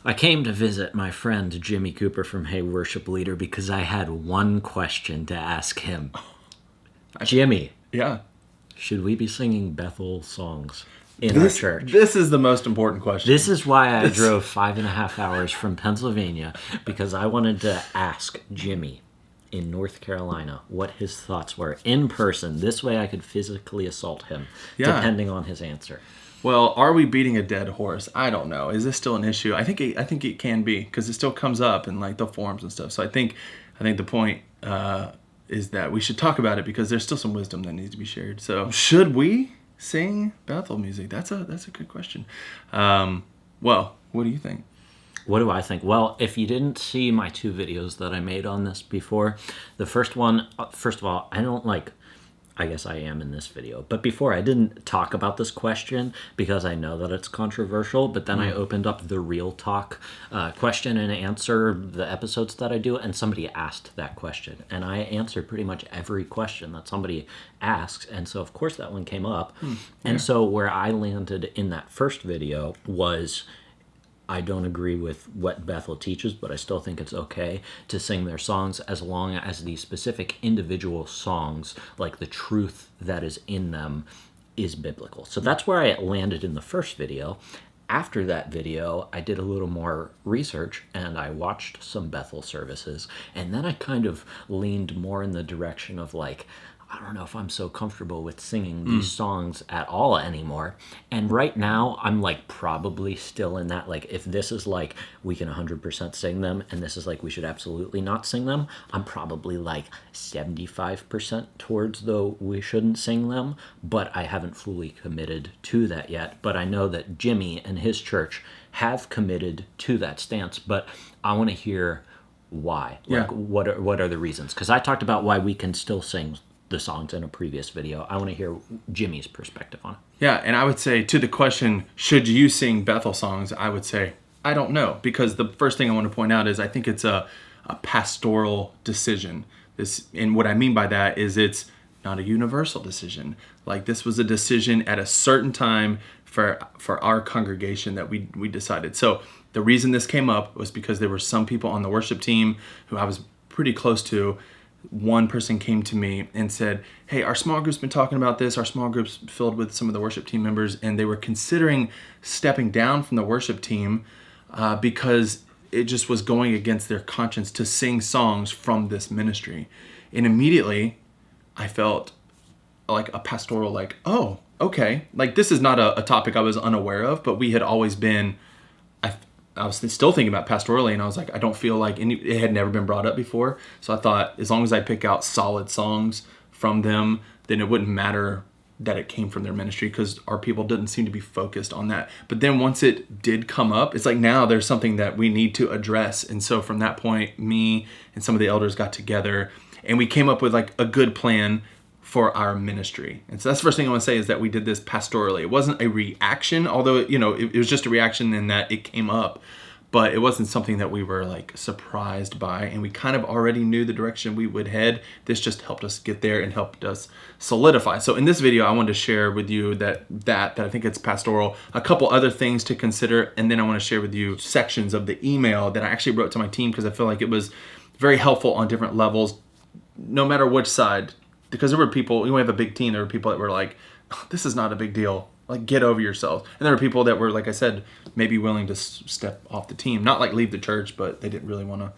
I came to visit my friend Jimmy Cooper from Hey Worship Leader because I had one question to ask him. Jimmy, Yeah. should we be singing Bethel songs in our church? This is the most important question. This is why I drove 5.5 hours from Pennsylvania, because I wanted to ask Jimmy in North Carolina what his thoughts were in person. This way I could physically assault him, depending on his answer. Well, are we beating a dead horse? I don't know. Is this still an issue? I think it can be, because it still comes up in like the forums and stuff. So I think the point is that we should talk about it, because there's still some wisdom that needs to be shared. So should we sing Bethel music? That's a good question. Well, what do you think? What do I think? Well, if you didn't see my 2 videos that I made on this before, the first one, first of all, I guess I am in this video, but before I didn't talk about this question because I know that it's controversial, but then I opened up the Real Talk question and answer, the episodes that I do, and somebody asked that question, and I answer pretty much every question that somebody asks, and so of course that one came up. And so where I landed in that first video was, I don't agree with what Bethel teaches, but I still think it's okay to sing their songs as long as the specific individual songs, like the truth that is in them, is biblical. So that's where I landed in the first video. After that video, I did a little more research and I watched some Bethel services, and then I kind of leaned more in the direction of like, I don't know if I'm so comfortable with singing these songs at all anymore. And right now, I'm like probably still in that, like, if this is like we can 100% sing them and this is like we should absolutely not sing them, I'm probably like 75% towards the we shouldn't sing them, but I haven't fully committed to that yet. But I know that Jimmy and his church have committed to that stance, but I want to hear why. Like, what are the reasons? Because I talked about why we can still sing the songs in a previous video. I want to hear Jimmy's perspective on it. Yeah, and I would say to the question, should you sing Bethel songs? I would say, I don't know, because the first thing I want to point out is I think it's a pastoral decision. And what I mean by that is it's not a universal decision. Like, this was a decision at a certain time for our congregation that we decided. So the reason this came up was because there were some people on the worship team who I was pretty close to. One person came to me and said, hey, our small group's been talking about this. Our small group's filled with some of the worship team members, and they were considering stepping down from the worship team because it just was going against their conscience to sing songs from this ministry. And immediately I felt like a pastoral, like, oh, okay. Like, this is not a topic I was unaware of, but we had always been, I was still thinking about pastorally, and I was like, I don't feel like it had never been brought up before. So I thought, as long as I pick out solid songs from them, then it wouldn't matter that it came from their ministry, because our people didn't seem to be focused on that. But then once it did come up, it's like now there's something that we need to address. And so from that point, me and some of the elders got together and we came up with like a good plan for our ministry. And so that's the first thing I want to say, is that we did this pastorally. It wasn't a reaction, although, it was just a reaction in that it came up, but it wasn't something that we were like surprised by. And we kind of already knew the direction we would head. This just helped us get there and helped us solidify. So in this video, I wanted to share with you that I think it's pastoral, a couple other things to consider. And then I want to share with you sections of the email that I actually wrote to my team, because I feel like it was very helpful on different levels, no matter which side. Because there were people, we have a big team, there were people that were like, oh, this is not a big deal. Like, get over yourself. And there were people that were, like I said, maybe willing to step off the team. Not like leave the church, but they didn't really want to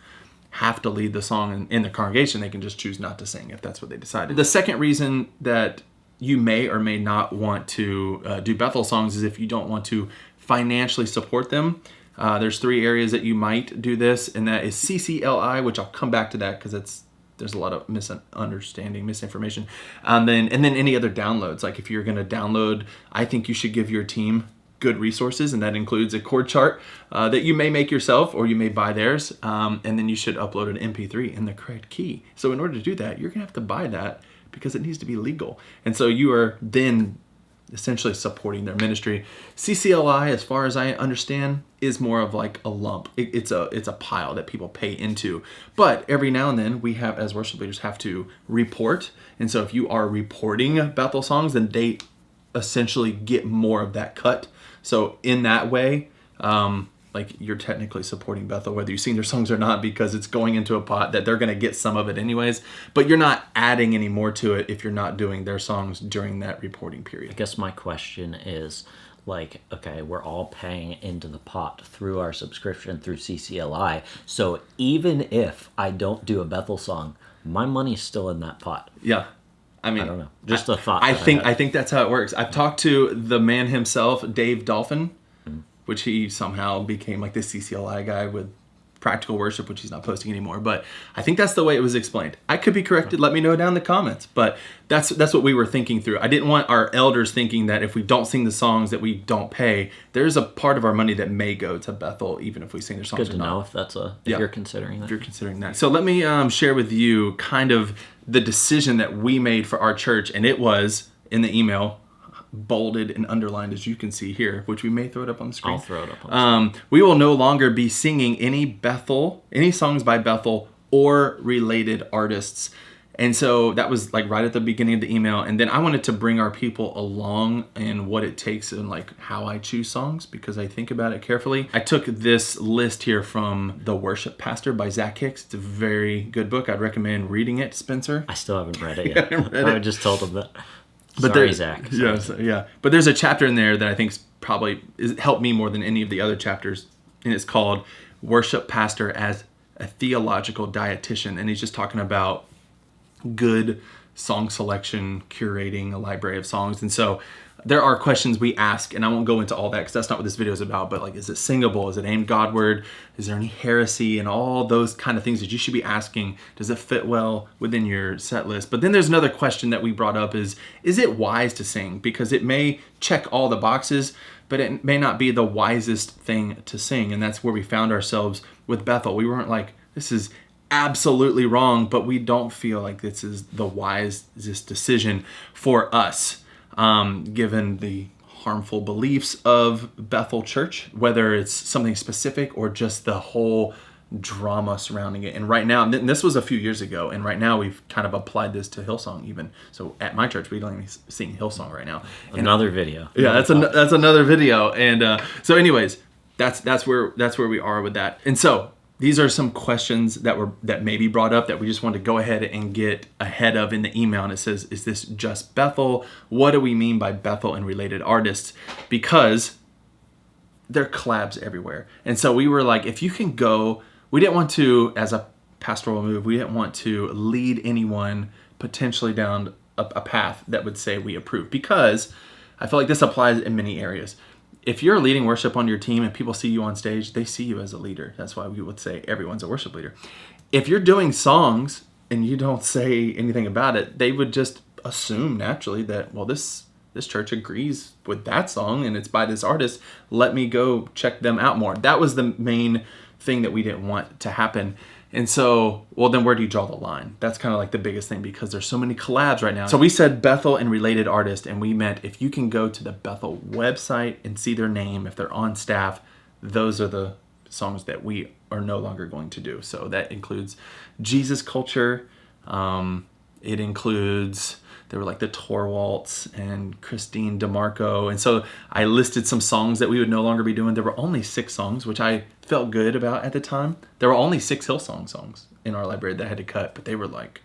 have to lead the song in the congregation. They can just choose not to sing if that's what they decided. The second reason that you may or may not want to do Bethel songs is if you don't want to financially support them. There's 3 areas that you might do this, and that is CCLI, which I'll come back to that because there's a lot of misinformation. And then any other downloads. Like, if you're going to download, I think you should give your team good resources, and that includes a chord chart that you may make yourself or you may buy theirs. And then you should upload an MP3 in the correct key. So in order to do that, you're going to have to buy that because it needs to be legal. And so you are then essentially supporting their ministry. CCLI, as far as I understand, is more of like a lump. It's a pile that people pay into. But every now and then we have, as worship leaders, have to report. And so if you are reporting Bethel songs, then they essentially get more of that cut. So in that way, like you're technically supporting Bethel, whether you sing their songs or not, because it's going into a pot that they're going to get some of it anyways. But you're not adding any more to it if you're not doing their songs during that reporting period. I guess my question is, like, okay, we're all paying into the pot through our subscription through CCLI. So even if I don't do a Bethel song, my money's still in that pot. Yeah. I mean, I don't know. Just a thought. I think that's how it works. I've talked to the man himself, Dave Dolphin, which he somehow became like the CCLI guy with practical worship, which he's not posting anymore. But I think that's the way it was explained. I could be corrected. Let me know down in the comments. But that's what we were thinking through. I didn't want our elders thinking that if we don't sing the songs that we don't pay. There's a part of our money that may go to Bethel, even if we sing their songs. Good to know if that's if you're considering that. If you're considering that. So let me share with you kind of the decision that we made for our church, and it was in the email, bolded and underlined, as you can see here, which we may throw it up on the screen. I'll throw it up on the screen. We will no longer be singing any songs by Bethel or related artists. And so that was like right at the beginning of the email. And then I wanted to bring our people along in what it takes and like how I choose songs, because I think about it carefully. I took this list here from The Worship Pastor by Zach Hicks. It's a very good book. I'd recommend reading it, Spencer. I still haven't read it yet. I just told him that. But Sorry, Zach. Yeah. But there's a chapter in there that I think helped me more than any of the other chapters, and it's called Worship Pastor as a Theological Dietitian, and he's just talking about good song selection, curating a library of songs. And so there are questions we ask, and I won't go into all that because that's not what this video is about, but like, is it singable? Is it aimed Godward? Is there any heresy? And all those kind of things that you should be asking. Does it fit well within your set list? But then there's another question that we brought up is it wise to sing? Because it may check all the boxes, but it may not be the wisest thing to sing. And that's where we found ourselves with Bethel. We weren't like, this is absolutely wrong, but we don't feel like this is the wisest decision for us. Given the harmful beliefs of Bethel Church, whether it's something specific or just the whole drama surrounding it. And right now, and this was a few years ago, and right now we've kind of applied this to Hillsong even. So at my church, we don't even sing Hillsong right now. Another video. Yeah, that's another video. And so anyways, that's where we are with that. And so these are some questions that may be brought up that we just want to go ahead and get ahead of in the email. And it says, is this just Bethel? What do we mean by Bethel and related artists? Because there are collabs everywhere. And so we were like, if you can go, we didn't want to, as a pastoral move, we didn't want to lead anyone potentially down a path that would say we approve. Because I feel like this applies in many areas. If you're leading worship on your team and people see you on stage, they see you as a leader. That's why we would say everyone's a worship leader. If you're doing songs and you don't say anything about it, they would just assume naturally that, well, this church agrees with that song and it's by this artist. Let me go check them out more. That was the main thing that we didn't want to happen. And so, well, then where do you draw the line? That's kind of like the biggest thing, because there's so many collabs right now. So we said Bethel and related artists, and we meant if you can go to the Bethel website and see their name, if they're on staff, those are the songs that we are no longer going to do. So that includes Jesus Culture. It includes, there were like the Torwaltz and Christine DeMarco. And so I listed some songs that we would no longer be doing. There were only 6 songs, which I felt good about at the time. There were only 6 Hillsong songs in our library that I had to cut, but they were like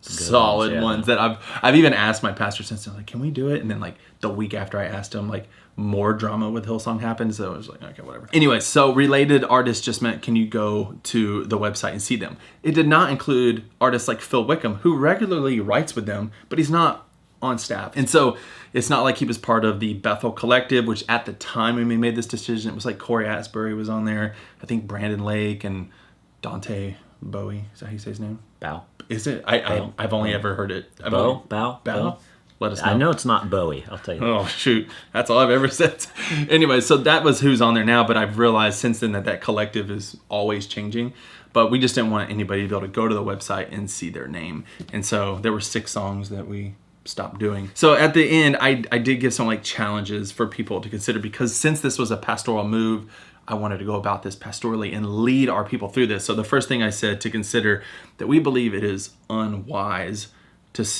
solid ones that I've even asked my pastor since, like, can we do it? And then like the week after I asked him, like more drama with Hillsong happened. So I was like, okay, whatever. Anyway, so related artists just meant, can you go to the website and see them? It did not include artists like Phil Wickham, who regularly writes with them, but he's not on staff. And so it's not like he was part of the Bethel Collective, which at the time when we made this decision, it was like Corey Asbury was on there. I think Brandon Lake and Dante Bowie. Is that how you say his name? Bow. Is it? I've only ever heard it. Bow. Let us know. I know it's not Bowie. I'll tell you. Oh, shoot. That's all I've ever said. Anyway, so that was who's on there now, but I've realized since then that collective is always changing. But we just didn't want anybody to be able to go to the website and see their name. And so there were 6 songs that we stopped doing. So at the end, I did give some like challenges for people to consider, because since this was a pastoral move, I wanted to go about this pastorally and lead our people through this. So the first thing I said to consider, that we believe it is unwise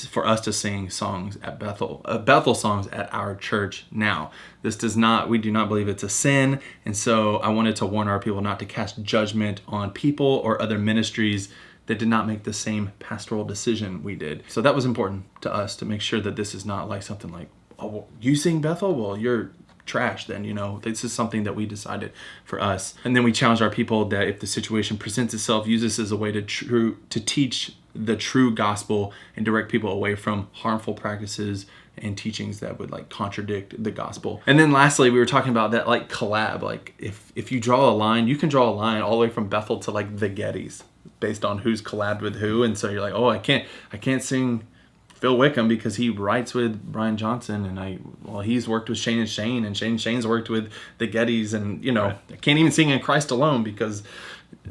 for us to sing songs at Bethel songs at our church now. We do not believe it's a sin. And so I wanted to warn our people not to cast judgment on people or other ministries that did not make the same pastoral decision we did. So that was important to us to make sure that this is not like something like, oh, well, you sing Bethel? Well, you're trash then, this is something that we decided for us. And then we challenged our people that if the situation presents itself, use this as a way to teach the true gospel and direct people away from harmful practices and teachings that would like contradict the gospel. And then lastly, we were talking about that like collab, like if you draw a line, you can draw a line all the way from Bethel to like the Gettys based on who's collabed with who. And so you're like, oh, I can't sing Phil Wickham because he writes with Brian Johnson, and he's worked with Shane and Shane, and Shane's worked with the Gettys, and right. I can't even sing in Christ Alone because,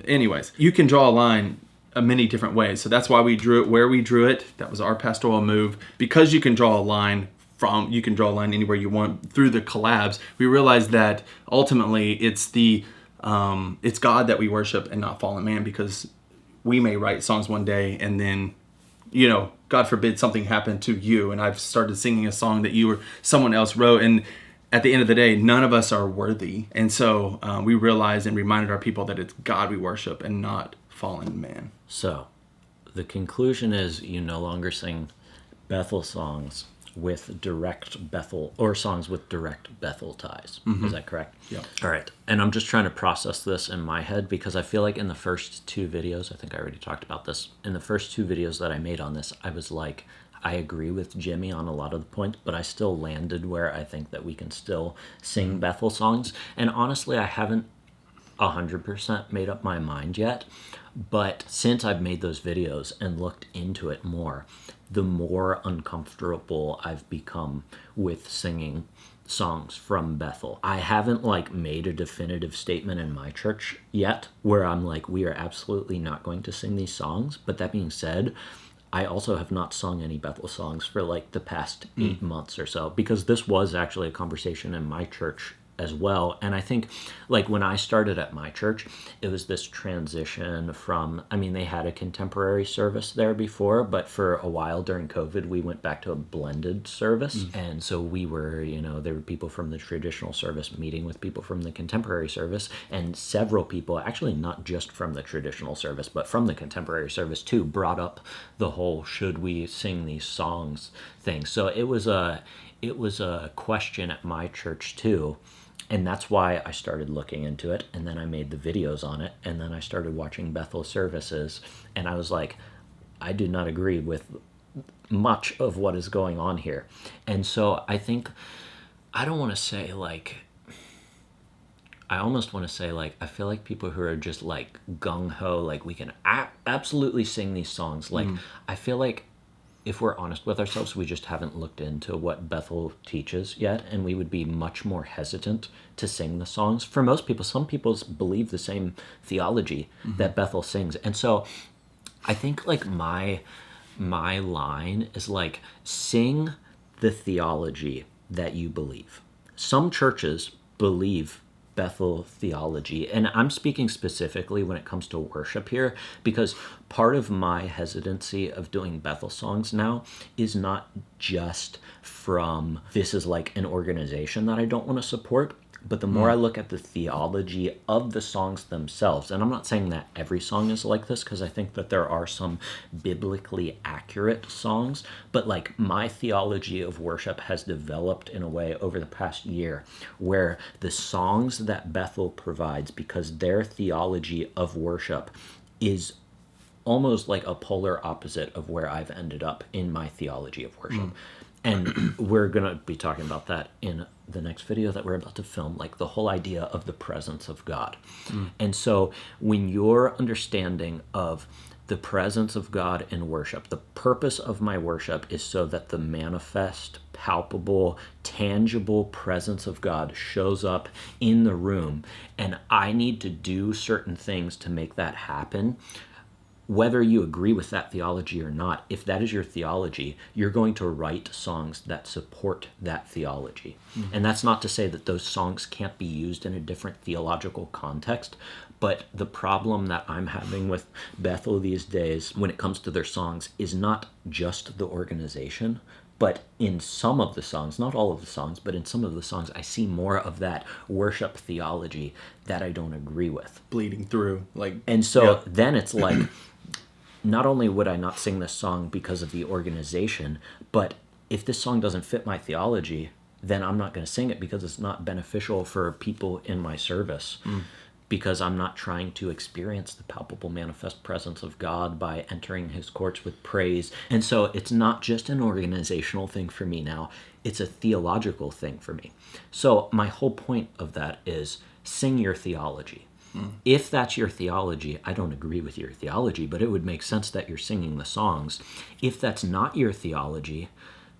anyways, you can draw a line many different ways. So that's why we drew it where we drew it. That was our pastoral move. Because you can draw a line anywhere you want through the collabs. We realized that ultimately it's God that we worship and not fallen man, because we may write songs one day and then, God forbid something happened to you and I've started singing a song that someone else wrote, and at the end of the day, none of us are worthy. And so we realized and reminded our people that it's God we worship and not fallen man. So the conclusion is you no longer sing Bethel songs with direct Bethel, or songs with direct Bethel ties. Mm-hmm. Is that correct? Yeah. All right. And I'm just trying to process this in my head, because I feel like in the first two videos, I think I already talked about this, in the first two videos that I made on this, I was like, I agree with Jimmy on a lot of the points, but I still landed where I think that we can still sing Bethel songs. And honestly, I haven't 100% made up my mind yet. But since I've made those videos and looked into it more, the more uncomfortable I've become with singing songs from Bethel. I haven't made a definitive statement in my church yet where I'm like, we are absolutely not going to sing these songs. But that being said, I also have not sung any Bethel songs for the past 8 months or so, because this was actually a conversation in my church as well. And I think when I started at my church, it was this transition from, they had a contemporary service there before, but for a while during COVID, we went back to a blended service. And so we were, there were people from the traditional service meeting with people from the contemporary service, and several people, actually not just from the traditional service, but from the contemporary service too, brought up the whole, should we sing these songs thing. So it was a question at my church too. And that's why I started looking into it, and then I made the videos on it, and then I started watching Bethel services, and I was like, I do not agree with much of what is going on here. And so I think, I don't want to say I almost want to say I feel like people who are just gung-ho, we can absolutely sing these songs. I feel like if we're honest with ourselves, we just haven't looked into what Bethel teaches yet, and we would be much more hesitant to sing the songs. For most people, some people believe the same theology that Bethel sings. And so I think my line is sing the theology that you believe. Some churches believe Bethel theology, and I'm speaking specifically when it comes to worship here, because part of my hesitancy of doing Bethel songs now is not just from this is an organization that I don't want to support, but the more I look at the theology of the songs themselves, and I'm not saying that every song is like this, because I think that there are some biblically accurate songs, but my theology of worship has developed in a way over the past year where the songs that Bethel provides, because their theology of worship is almost a polar opposite of where I've ended up in my theology of worship. And we're going to be talking about that in the next video that we're about to film, the whole idea of the presence of God. And so when your understanding of the presence of God in worship, the purpose of my worship is so that the manifest, palpable, tangible presence of God shows up in the room, and I need to do certain things to make that happen. Whether you agree with that theology or not, if that is your theology, you're going to write songs that support that theology. And that's not to say that those songs can't be used in a different theological context, But the problem that I'm having with Bethel these days when it comes to their songs is not just the organization, but in some of the songs, not all of the songs, but in some of the songs, I see more of that worship theology that I don't agree with. Bleeding through. And so then it's like, not only would I not sing this song because of the organization, but if this song doesn't fit my theology, then I'm not going to sing it because it's not beneficial for people in my service. Because I'm not trying to experience the palpable manifest presence of God by entering his courts with praise. And so it's not just an organizational thing for me now, it's a theological thing for me. So my whole point of that is sing your theology. If that's your theology, I don't agree with your theology, but it would make sense that you're singing the songs. If that's not your theology,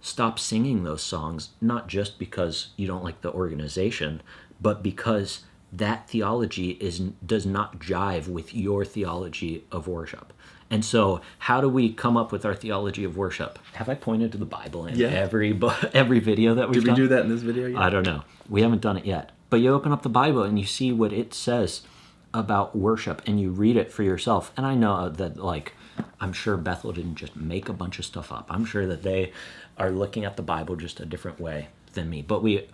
stop singing those songs, not just because you don't like the organization, but because that theology does not jive with your theology of worship. And so how do we come up with our theology of worship? Have I pointed to the Bible in every video that we've done? Did we do that in this video yet? I don't know. We haven't done it yet. But you open up the Bible and you see what it says about worship and you read it for yourself. And I know that, like, I'm sure Bethel didn't just make a bunch of stuff up. I'm sure that they are looking at the Bible just a different way than me. But we,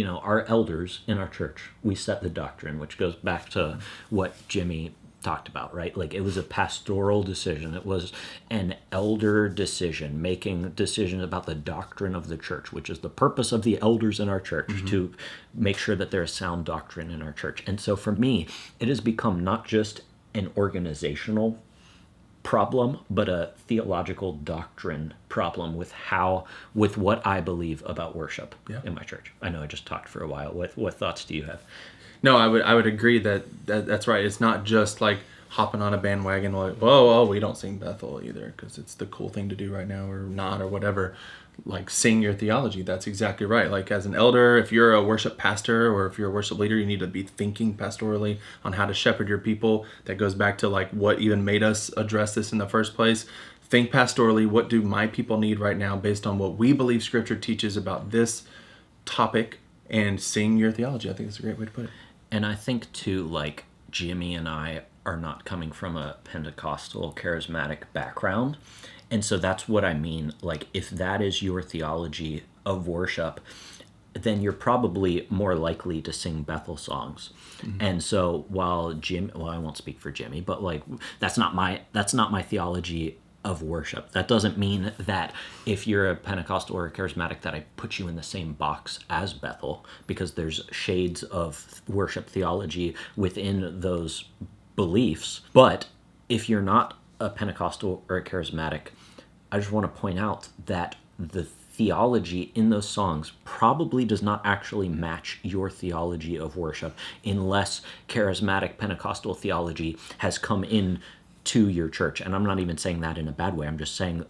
our elders in our church, we set the doctrine, which goes back to what Jimmy talked about, right? Like, it was a pastoral decision. It was an elder decision, making decisions about the doctrine of the church, which is the purpose of the elders in our church, to make sure that there's sound doctrine in our church. And so for me, it has become not just an organizational problem, but a theological doctrine problem with what I believe about worship in my church. I know I just talked for a while. What thoughts do you have? No, I would agree that's right. It's not just like hopping on a bandwagon like, well, we don't sing Bethel either because it's the cool thing to do right now or not or whatever. Like, sing your theology. That's exactly right. Like, as an elder, if you're a worship pastor or if you're a worship leader, you need to be thinking pastorally on how to shepherd your people. That goes back to like what even made us address this in the first place. Think pastorally. What do my people need right now based on what we believe Scripture teaches about this topic, and sing your theology. I think that's a great way to put it. And I think too, like, Jimmy and I are not coming from a Pentecostal charismatic background. And so that's what I mean. Like, if that is your theology of worship, then you're probably more likely to sing Bethel songs. And so while I won't speak for Jimmy, but like, that's not my theology of worship. That doesn't mean that if you're a Pentecostal or a charismatic that I put you in the same box as Bethel, because there's shades of worship theology within those beliefs. But if you're not a Pentecostal or a charismatic, I just want to point out that the theology in those songs probably does not actually match your theology of worship unless charismatic Pentecostal theology has come in to your church. And I'm not even saying that in a bad way. I'm just saying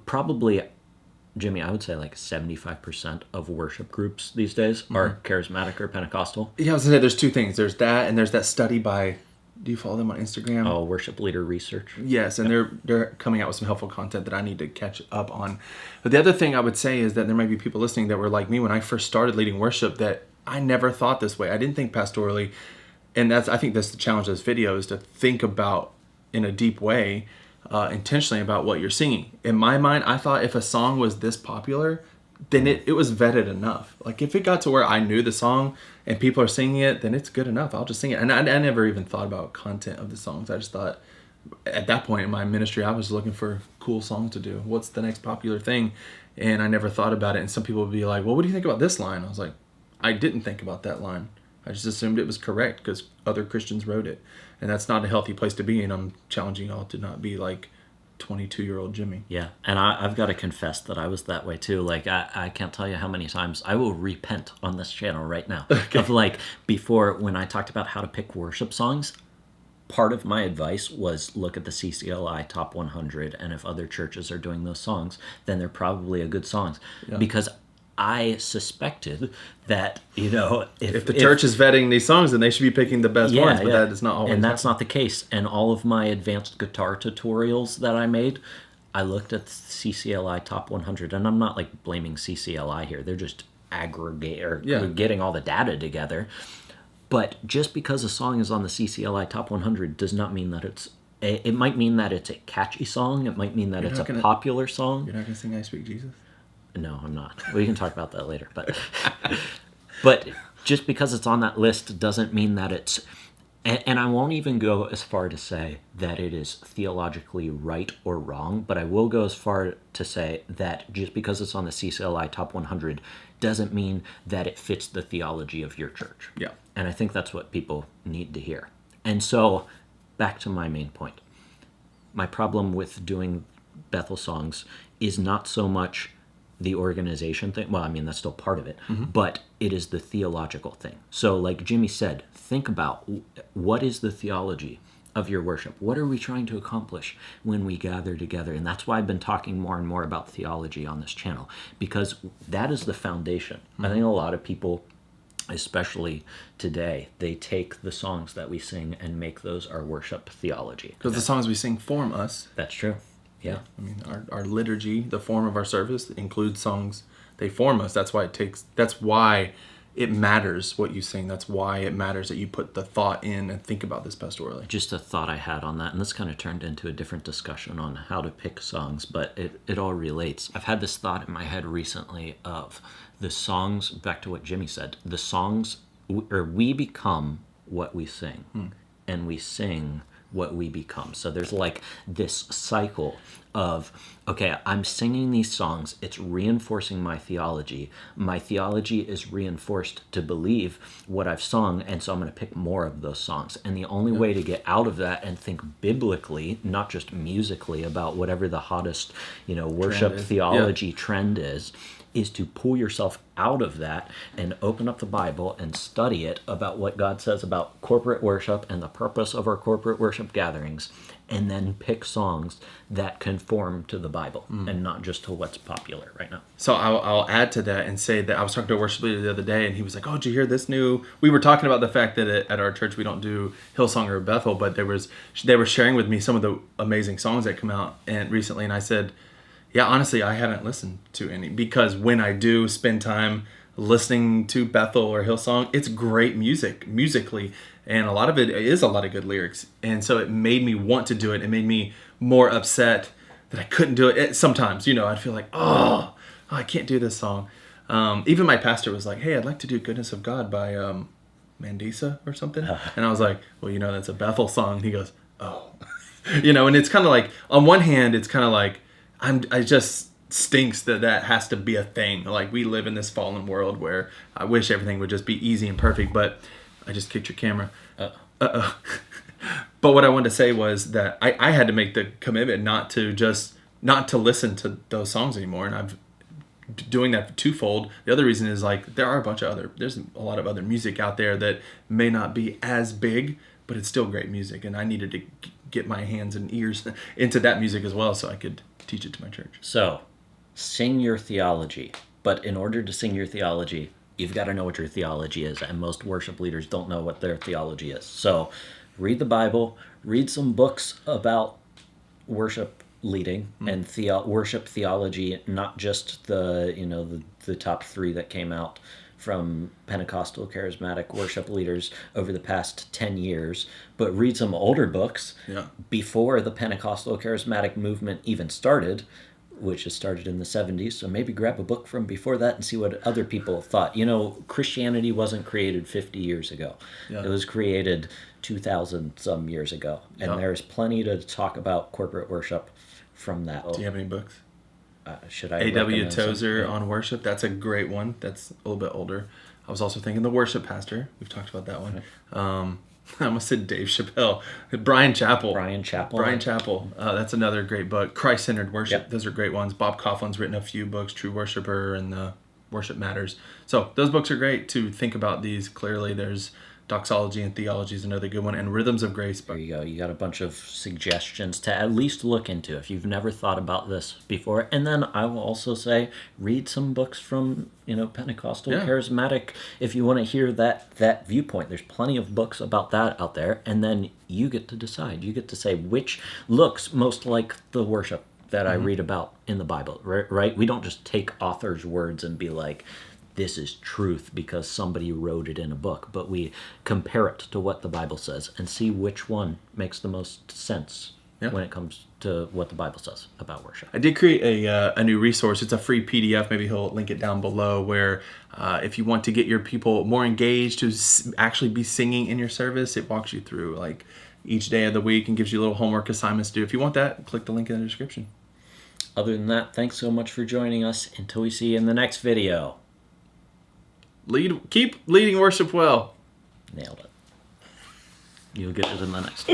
probably, Jimmy, I would say like 75% of worship groups these days are charismatic or Pentecostal. Yeah, I was going to say there's two things. There's that, and there's that study by, do you follow them on Instagram? Oh, Worship Leader Research. Yes, and they're coming out with some helpful content that I need to catch up on. But the other thing I would say is that there might be people listening that were like me when I first started leading worship, that I never thought this way. I didn't think pastorally. And I think that's the challenge of this video, is to think about in a deep way, intentionally, about what you're singing. In my mind, I thought if a song was this popular, then it was vetted enough. Like, if it got to where I knew the song and people are singing it, then it's good enough. I'll just sing it. And I never even thought about content of the songs. I just thought, at that point in my ministry, I was looking for cool songs to do. What's the next popular thing? And I never thought about it. And some people would be like, well, what do you think about this line? I was like, I didn't think about that line. I just assumed it was correct because other Christians wrote it. And that's not a healthy place to be. And I'm challenging y'all to not be like 22-year-old Jimmy. Yeah, and I've got to confess that I was that way too. Like, I can't tell you how many times I will repent on this channel right now. Okay. Of like, before, when I talked about how to pick worship songs, part of my advice was look at the CCLI Top 100, and if other churches are doing those songs, then they're probably a good songs. Yeah. Because I suspected that, if the church is vetting these songs, then they should be picking the best ones, but that is not always. And that's not the case. And all of my advanced guitar tutorials that I made, I looked at the CCLI Top 100, and I'm not like blaming CCLI here. They're just getting all the data together. But just because a song is on the CCLI Top 100 does not mean that it might mean that it's a catchy song. It might mean that it's a popular song. You're not going to sing I Speak Jesus? No, I'm not. We can talk about that later. But just because it's on that list doesn't mean that it's... And I won't even go as far to say that it is theologically right or wrong, but I will go as far to say that just because it's on the CCLI Top 100 doesn't mean that it fits the theology of your church. Yeah. And I think that's what people need to hear. And so, back to my main point. My problem with doing Bethel songs is not so much the organization thing. Well, I mean, that's still part of it, but it is the theological thing. So like Jimmy said, think about what is the theology of your worship? What are we trying to accomplish when we gather together? And that's why I've been talking more and more about theology on this channel, because that is the foundation. I think a lot of people, especially today, they take the songs that we sing and make those our worship theology. Because the songs we sing form us. That's true. Yeah. I mean, our liturgy, the form of our service, includes songs. They form us. That's why it matters what you sing. That's why it matters that you put the thought in and think about this pastorally. Just a thought I had on that, and this kind of turned into a different discussion on how to pick songs, but it all relates. I've had this thought in my head recently of the songs, back to what Jimmy said, the songs, or we become what we sing, and we sing what we become. So there's like this cycle of, okay, I'm singing these songs, it's reinforcing my theology. My theology is reinforced to believe what I've sung, and so I'm going to pick more of those songs. And the only way to get out of that and think biblically, not just musically, about whatever the hottest, worship theology trend is to pull yourself out of that and open up the Bible and study it about what God says about corporate worship and the purpose of our corporate worship gatherings, and then pick songs that conform to the Bible and not just to what's popular right now. So I'll add to that and say that I was talking to a worship leader the other day, and he was like, "Oh, did you hear this new?" We were talking about the fact that at our church we don't do Hillsong or Bethel, but they were sharing with me some of the amazing songs that come out recently, and I said, yeah, honestly, I haven't listened to any, because when I do spend time listening to Bethel or Hillsong, it's great musically, and a lot of it is a lot of good lyrics. And so it made me want to do it. It made me more upset that I couldn't do it. Sometimes, I'd feel like, oh, I can't do this song. Even my pastor was like, hey, I'd like to do Goodness of God by Mandisa or something. And I was like, well, that's a Bethel song. And he goes, oh. And it's kind of like, on one hand, it's kind of like, I just stinks that has to be a thing. Like, we live in this fallen world where I wish everything would just be easy and perfect, but I just kicked your camera. Uh-oh. But what I wanted to say was that I had to make the commitment not to listen to those songs anymore, and I'm doing that twofold. The other reason is, like, there's a lot of other music out there that may not be as big, but it's still great music, and I needed to get my hands and ears into that music as well so I could teach it to my church. So, sing your theology. But in order to sing your theology, you've got to know what your theology is. And most worship leaders don't know what their theology is. So, read the Bible, read some books about worship leading and worship theology, not just the top 3 that came out from Pentecostal, Charismatic worship leaders over the past 10 years, but read some older books before the Pentecostal Charismatic movement even started, which has started in the 70s. So maybe grab a book from before that and see what other people thought. Christianity wasn't created 50 years ago. Yeah. It was created 2,000 some years ago. And there's plenty to talk about corporate worship from that. Do you have any books? Should I? A.W. Tozer on worship. That's a great one. That's a little bit older. I was also thinking The Worship Pastor. We've talked about that one. I almost said Dave Chappelle. Brian Chappell. That's another great book. Christ-Centered Worship. Yep. Those are great ones. Bob Coughlin's written a few books, True Worshiper and Worship Matters. So those books are great to think about these clearly. There's Doxology and Theology is another good one, and Rhythms of Grace. There you go. You got a bunch of suggestions to at least look into if you've never thought about this before. And then I will also say, read some books from Pentecostal, Charismatic, if you want to hear that viewpoint. There's plenty of books about that out there, and then you get to decide. You get to say which looks most like the worship that I read about in the Bible, right? We don't just take authors' words and be like, this is truth because somebody wrote it in a book, but we compare it to what the Bible says and see which one makes the most sense when it comes to what the Bible says about worship. I did create a new resource. It's a free PDF. Maybe he'll link it down below, where if you want to get your people more engaged to actually be singing in your service, it walks you through like each day of the week and gives you little homework assignments to do. If you want that, click the link in the description. Other than that, thanks so much for joining us. Until we see you in the next video. Keep leading worship well. Nailed it. You'll get it in the next one.